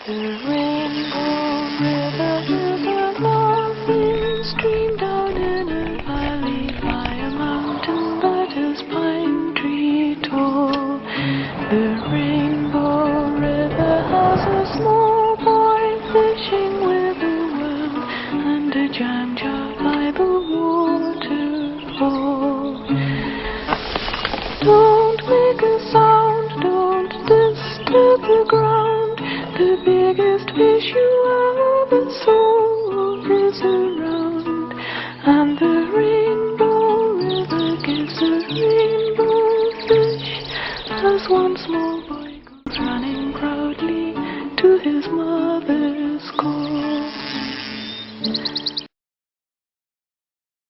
The rainbow river is a laughing stream down in a valley by a mountain that is pine tree tall. The rainbow river has a small boy fishing with a worm and a jam jar by the waterfall. Don't make a sound, don't disturb the ground. The biggest fish you ever saw is around, and the rainbow river gives a rainbow fish as once more.